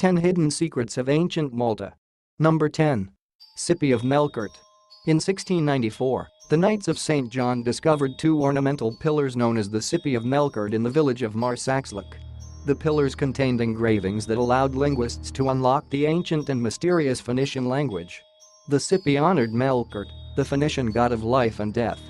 10 Hidden Secrets of Ancient Malta. Number 10. City of Melkart. In 1694, the Knights of St. John discovered two ornamental pillars known as the City of Melkart in the village of Marsaxluk. The pillars contained engravings that allowed linguists to unlock the ancient and mysterious Phoenician language. The City honored Melkart, the Phoenician god of life and death.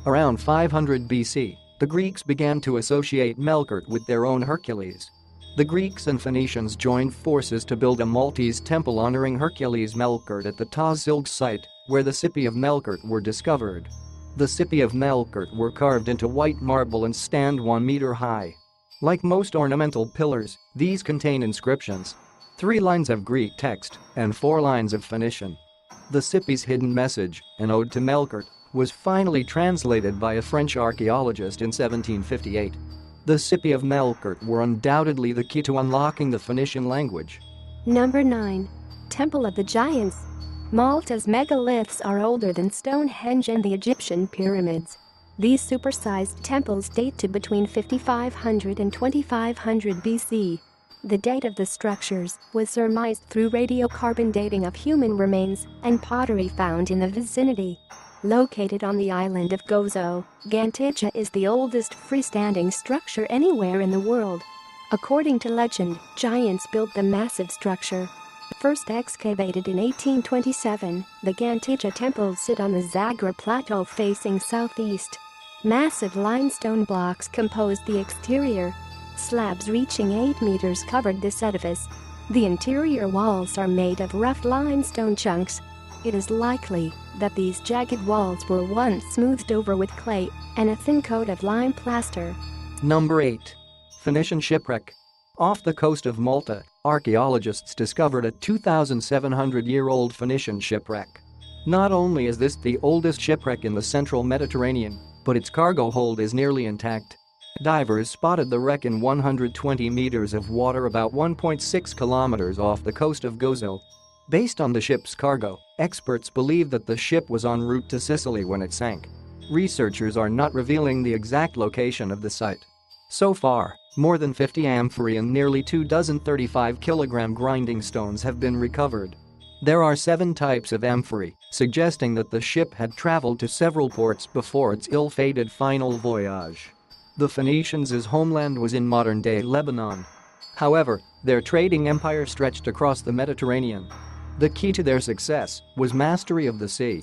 Around 500 BC, the Greeks began to associate Melkart with their own Hercules. The Greeks and Phoenicians joined forces to build a Maltese temple honoring Hercules Melkart at the Tazilg site, where the City of Melkart were discovered. The City of Melkart were carved into white marble and stand 1 meter high. Like most ornamental pillars, these contain inscriptions. 3 lines of Greek text and 4 lines of Phoenician. The city's hidden message, an ode to Melkart, was finally translated by a French archaeologist in 1758. The City of Melkart were undoubtedly the key to unlocking the Phoenician language. Number 9. Temple of the Giants. Malta's megaliths are older than Stonehenge and the Egyptian pyramids. These supersized temples date to between 5500 and 2500 BC. The date of the structures was surmised through radiocarbon dating of human remains and pottery found in the vicinity. Located on the island of Gozo, Gantija is the oldest freestanding structure anywhere in the world. According to legend, giants built the massive structure. First excavated in 1827, the Gantija temples sit on the Zagra Plateau facing southeast. Massive limestone blocks composed the exterior. Slabs reaching 8 meters covered this edifice. The interior walls are made of rough limestone chunks. It is likely that these jagged walls were once smoothed over with clay and a thin coat of lime plaster. Number 8. Phoenician Shipwreck. Off the coast of Malta, archaeologists discovered a 2,700-year-old Phoenician shipwreck. Not only is this the oldest shipwreck in the central Mediterranean, but its cargo hold is nearly intact. Divers spotted the wreck in 120 meters of water about 1.6 kilometers off the coast of Gozo. Based on the ship's cargo, experts believe that the ship was en route to Sicily when it sank. Researchers are not revealing the exact location of the site. So far, more than 50 amphorae and nearly 24 35-kilogram grinding stones have been recovered. There are 7 types of amphorae, suggesting that the ship had traveled to several ports before its ill-fated final voyage. The Phoenicians' homeland was in modern-day Lebanon. However, their trading empire stretched across the Mediterranean. The key to their success was mastery of the sea.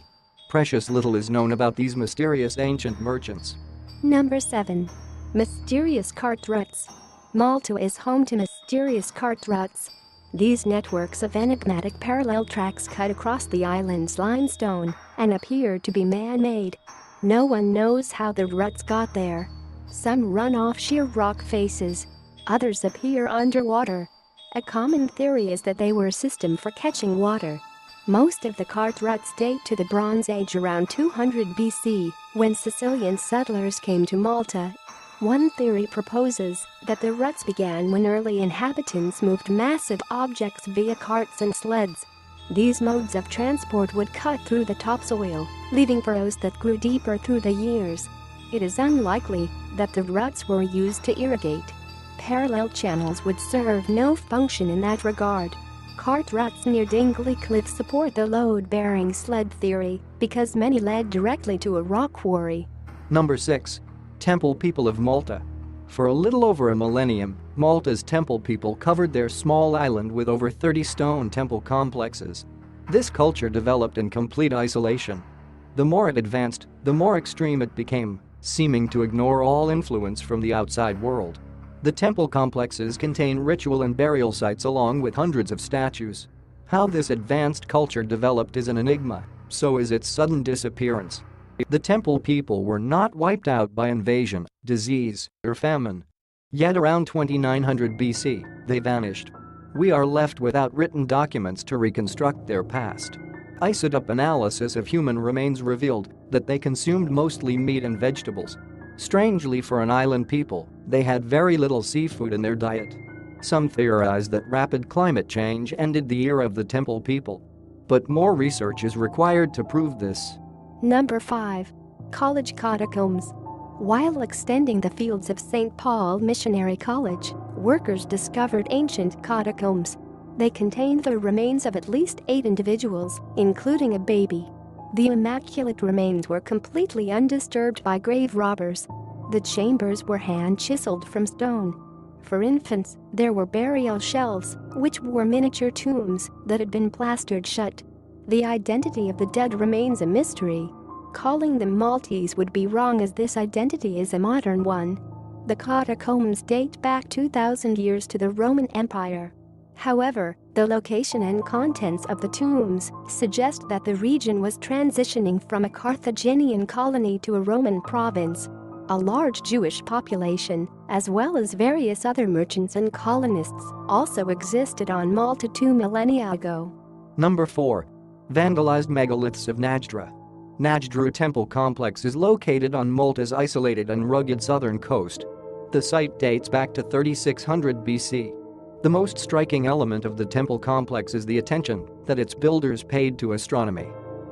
Precious little is known about these mysterious ancient merchants. Number 7. Mysterious cart routes. Malta is home to mysterious cart routes. These networks of enigmatic parallel tracks cut across the island's limestone and appear to be man-made. No one knows how the ruts got there. Some run off sheer rock faces. Others appear underwater. A common theory is that they were a system for catching water. Most of the cart ruts date to the Bronze Age around 200 BC, when Sicilian settlers came to Malta. One theory proposes that the ruts began when early inhabitants moved massive objects via carts and sleds. These modes of transport would cut through the topsoil, leaving furrows that grew deeper through the years. It is unlikely that the ruts were used to irrigate. Parallel channels would serve no function in that regard. Cart ruts near Dingley Cliff support the load-bearing sled theory because many led directly to a rock quarry. Number 6. Temple people of Malta. For a little over a millennium, Malta's temple people covered their small island with over 30 stone temple complexes. This culture developed in complete isolation. The more it advanced, the more extreme it became, seeming to ignore all influence from the outside world. The temple complexes contain ritual and burial sites along with hundreds of statues. How this advanced culture developed is an enigma, so is its sudden disappearance. The temple people were not wiped out by invasion, disease, or famine. Yet around 2900 BC, they vanished. We are left without written documents to reconstruct their past. Isotope analysis of human remains revealed that they consumed mostly meat and vegetables. Strangely for an island people, they had very little seafood in their diet. Some theorize that rapid climate change ended the era of the temple people. But more research is required to prove this. Number 5. College catacombs. While extending the fields of St. Paul Missionary College, workers discovered ancient catacombs. They contain the remains of at least 8 individuals, including a baby. The immaculate remains were completely undisturbed by grave robbers. The chambers were hand-chiseled from stone. For infants, there were burial shelves, which were miniature tombs that had been plastered shut. The identity of the dead remains a mystery. Calling them Maltese would be wrong, as this identity is a modern one. The catacombs date back 2,000 years to the Roman Empire. However, the location and contents of the tombs suggest that the region was transitioning from a Carthaginian colony to a Roman province. A large Jewish population, as well as various other merchants and colonists, also existed on Malta 2 millennia ago. Number 4. Vandalized megaliths of Najdra. Najdra Temple Complex is located on Malta's isolated and rugged southern coast. The site dates back to 3600 BC. The most striking element of the temple complex is the attention that its builders paid to astronomy.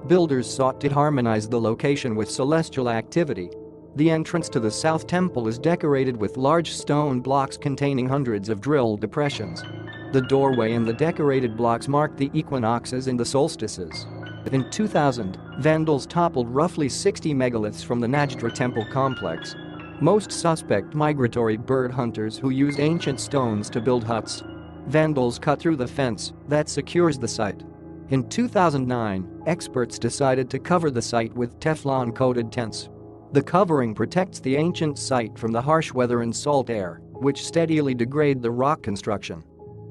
Builders sought to harmonize the location with celestial activity. The entrance to the South Temple is decorated with large stone blocks containing hundreds of drill depressions. The doorway and the decorated blocks mark the equinoxes and the solstices. In 2000, vandals toppled roughly 60 megaliths from the Najdra Temple complex. Most suspect migratory bird hunters who used ancient stones to build huts. Vandals cut through the fence that secures the site. In 2009, experts decided to cover the site with Teflon-coated tents. The covering protects the ancient site from the harsh weather and salt air, which steadily degrade the rock construction.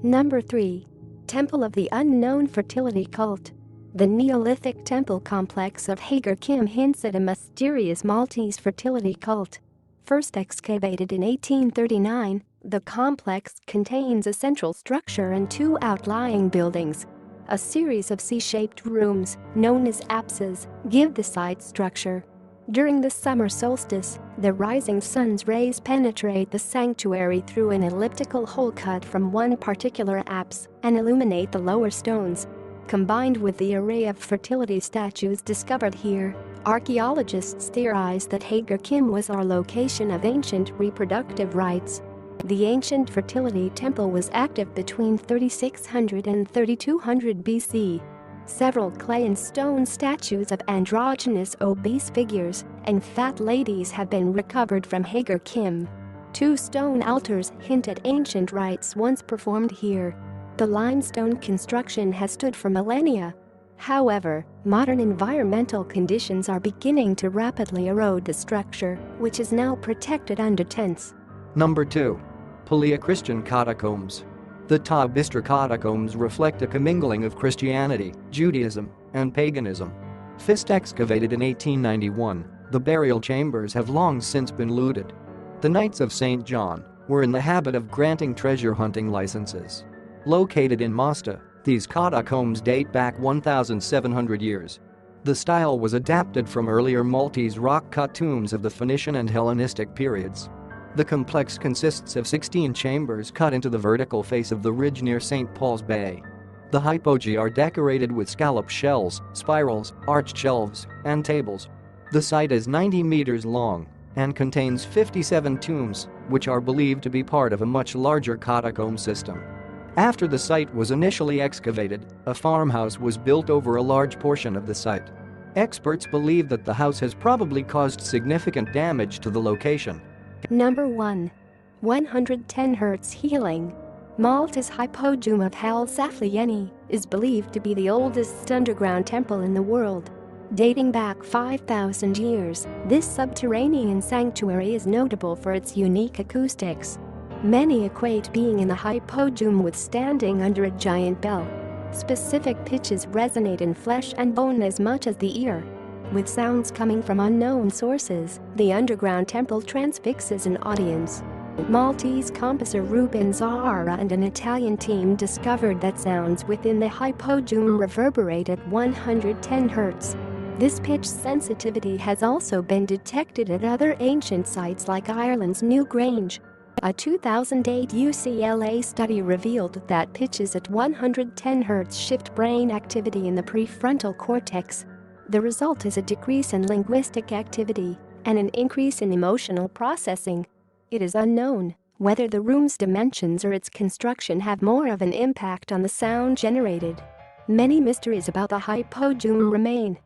Number 3. Temple of the Unknown Fertility Cult. The Neolithic temple complex of Hagar Kim hints at a mysterious Maltese fertility cult. First excavated in 1839, the complex contains a central structure and 2 outlying buildings. A series of C-shaped rooms, known as apses, give the site structure. During the summer solstice, the rising sun's rays penetrate the sanctuary through an elliptical hole cut from one particular apse and illuminate the lower stones. Combined with the array of fertility statues discovered here, archaeologists theorize that Hagar Kim was our location of ancient reproductive rites. The ancient fertility temple was active between 3600 and 3200 BC. Several clay and stone statues of androgynous obese figures and fat ladies have been recovered from Hagar Kim. 2 stone altars hint at ancient rites once performed here. The limestone construction has stood for millennia. However, modern environmental conditions are beginning to rapidly erode the structure, which is now protected under tents. Number 2. Paleo-Christian catacombs. The Taubistra catacombs reflect a commingling of Christianity, Judaism, and paganism. First excavated in 1891, the burial chambers have long since been looted. The Knights of St. John were in the habit of granting treasure hunting licenses. Located in Malta, these catacombs date back 1,700 years. The style was adapted from earlier Maltese rock-cut tombs of the Phoenician and Hellenistic periods. The complex consists of 16 chambers cut into the vertical face of the ridge near St. Paul's Bay. The hypogea are decorated with scallop shells, spirals, arched shelves, and tables. The site is 90 meters long and contains 57 tombs, which are believed to be part of a much larger catacomb system. After the site was initially excavated, a farmhouse was built over a large portion of the site. Experts believe that the house has probably caused significant damage to the location. Number 1. 110 Hz Healing. Malta's Hypodrome of Hal Saflieni is believed to be the oldest underground temple in the world. Dating back 5,000 years, this subterranean sanctuary is notable for its unique acoustics. Many equate being in the Hypodrome with standing under a giant bell. Specific pitches resonate in flesh and bone as much as the ear. With sounds coming from unknown sources, the underground temple transfixes an audience. Maltese composer Ruben Zahara and an Italian team discovered that sounds within the Hypodrome reverberate at 110 Hz. This pitch sensitivity has also been detected at other ancient sites like Ireland's New Grange. A 2008 UCLA study revealed that pitches at 110 Hz shift brain activity in the prefrontal cortex. The result is a decrease in linguistic activity and an increase in emotional processing. It is unknown Whether the room's dimensions or its construction have more of an impact on the sound generated. Many mysteries about the hypodome remain.